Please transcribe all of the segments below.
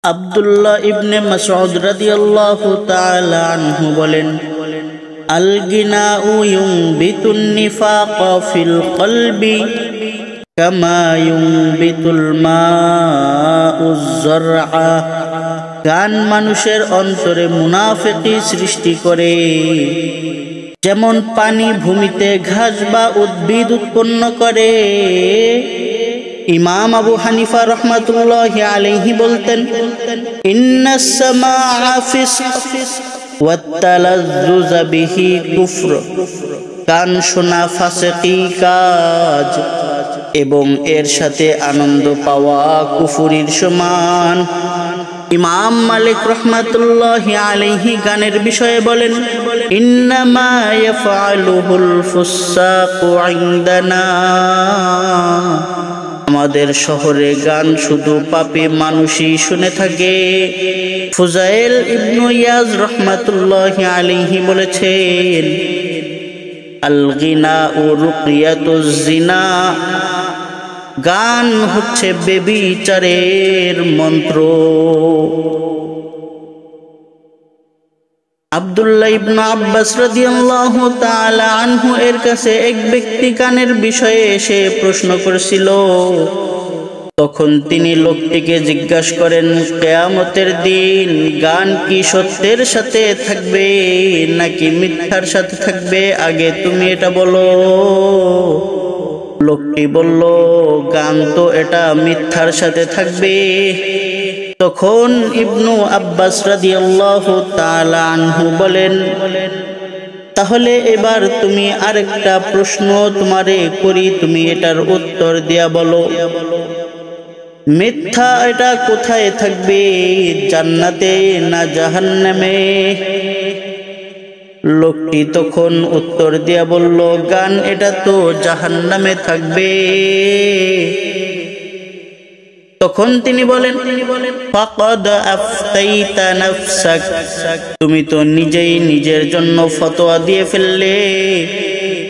আব্দুল্লাহ ইবনে মাসউদ রাদিয়াল্লাহু তাআলা আনহু বলেন, আল গিনাউ ইউনবিতুন নিফাকা ফিল কলবি কামা ইউনবিতুল মাউজ যারআ। গান মানুষের অন্তরে মুনাফিকি সৃষ্টি করে, যেমন পানি ভূমিতে ঘাস বা উদ্ভিদ উৎপন্ন করে। ইমাম আবু হানিফা রাহমাতুল্লাহি আলাইহি বলতেন, ইন্নাস সামাআ ফিসক ওয়াত তালাজ্জুজ বিহি কুফর। গান শোনা ফাসিকি কাজ এবং এর সাথে আনন্দ পাওয়া কুফরির সমান। ইমাম মালিক রাহমাতুল্লাহি আলাইহি গানের বিষয়ে বলেন, ইন্নামা ইয়াফআলুহুল ফুসাকু ইনদানা। আমাদের শহরে গান শুধু পাপী মানুষই শুনে থাকে। ফুজাইল ইবনু ইয়াজ রাহমাতুল্লাহি আলাইহি বলেছেন, আল গিনাউ রুকিয়াতুজ জিনা। গান হচ্ছে বেবিচারের মন্ত্র। আব্দুল্লাহ ইবনে আব্বাস রাদিয়াল্লাহু তাআলা আনহু এর কাছে এক ব্যক্তি গানের বিষয়ে এসে প্রশ্ন করেছিল। তখন তিনি লোকটিকে জিজ্ঞাসা করেন, কিয়ামতের দিন গান কি সত্যের সাথে থাকবে নাকি মিথ্যার সাথে থাকবে? আগে তুমি এটা বলো। লোকটি বলল, গান তো এটা মিথ্যার সাথে থাকবে। তখন ইবনু আব্বাস রাদিয়াল্লাহু তাআলা আনহু বলেন, তাহলে এবার তুমি আরেকটা প্রশ্ন তোমারে করি, তুমি এটার উত্তর দিয়া বলো। মিথ্যা এটা কোথায় থাকবে, জান্নাতে না জাহান্নামে? লোকটি তখন উত্তর দিয়া বলল, গান এটা তো জাহান্নামে থাকবে। তখন তিনি বলেন, ফাকাদ আফতাইতা নাফসাক। তুমি তো নিজেই নিজের জন্য ফতোয়া দিয়ে ফেললে।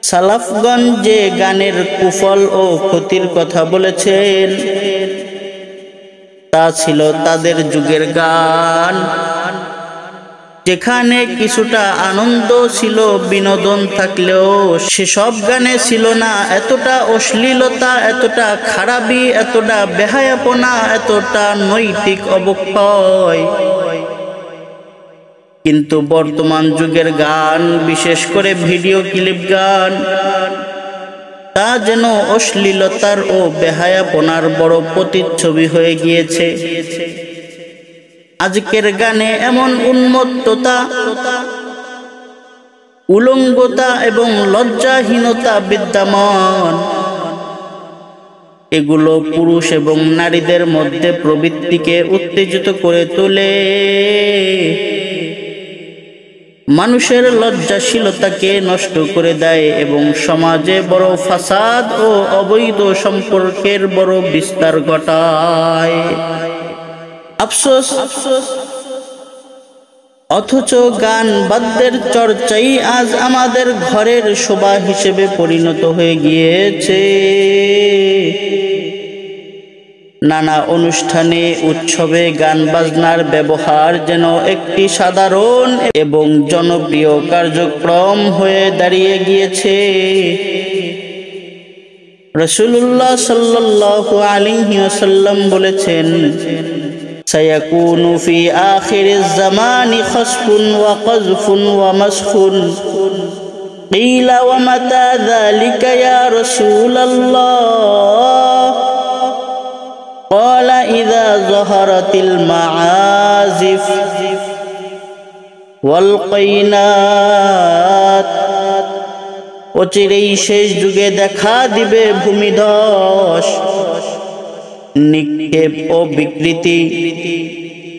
সালাফগণ যে গানের কুফল ও ক্ষতির কথা বলেছেন তা ছিল তাদের যুগের গান, যেখানে কিছুটা আনন্দ ছিল, বিনোদন থাকলেও সেসব গানে ছিল না এতটা অশ্লীলতা, এতটা খারাপি, এতটা বেহায়াপনা, এতটা নৈতিক অবক্ষয়। কিন্তু বর্তমান যুগের গান, বিশেষ করে ভিডিও ক্লিপ গান, তা যেন অশ্লীলতার ও বেহায়াপনার বড় প্রতিচ্ছবি হয়ে গিয়েছে। আজকের গানে এমন উন্মত্ততা, উলঙ্গতা এবং লজ্জাহীনতা বিদ্যমান, এগুলো পুরুষ এবং নারীদের মধ্যে প্রবৃত্তিকে উত্তেজিত করে তোলে, মানুষের লজ্জাশীলতাকে নষ্ট করে দেয় এবং সমাজে বড় ফাসাদ ও অবৈধ সম্পর্কের বড় বিস্তার ঘটায়। আফসোস, অথচ গান বাদ্যের চর্চাই আজ আমাদের ঘরের শোভা হিসেবে পরিণত হয়ে গিয়েছে। নানা অনুষ্ঠানে, উৎসবে গান বাজনার ব্যবহার যেন একটি সাধারণ এবং জনপ্রিয় কার্যক্রম হয়ে দাঁড়িয়ে গিয়েছে। রাসূলুল্লাহ সাল্লাল্লাহু আলাইহি ওয়াসাল্লাম বলেছেন, সায়াকুনু ফি আখিরিজ জামানি খাসফুন ওয়া কাযফুন ওয়া মাসখুন। কিলা ওয়া মাতা যালিকা ইয়া রাসূলাল্লাহ? ক্বালা ইযা যাহারাতিল মাআজিফ ওয়াল কায়নাত। অচিরেই শেষ যুগে দেখা দিবে ভূমিধস, নিক্ষেপ ও বিকৃতি।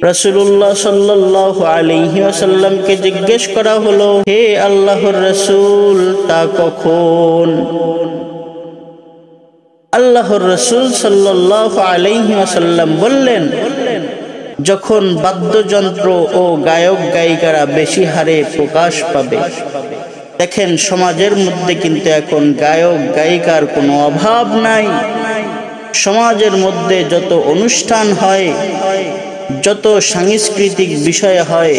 রাসূলুল্লাহ সাল্লাল্লাহু আলাইহি ওয়াসাল্লামকে জিজ্ঞেস করা হলো, হে আল্লাহর রাসূল, তা কখন? আল্লাহর রাসূল সাল্লাল্লাহু আলাইহি ওয়াসাল্লাম বললেন, যখন বাদ্যযন্ত্র ও গায়ক গায়িকারা বেশি হারে প্রকাশ পাবে। দেখেন, সমাজের মধ্যে কিন্তু এখন গায়ক গায়িকার কোনো অভাব নাই। সমাজের মধ্যে যত অনুষ্ঠান হয়, যত সাংস্কৃতিক বিষয় হয়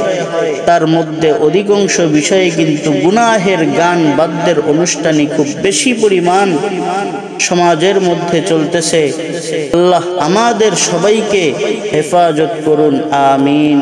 তার মধ্যে অধিকাংশ বিষয়ে কিন্তু গুনাহের গান বাদ্যের অনুষ্ঠানই খুব বেশি পরিমাণ সমাজের মধ্যে চলতেছে। আল্লাহ আমাদের সবাইকে হেফাজত করুন, আমিন।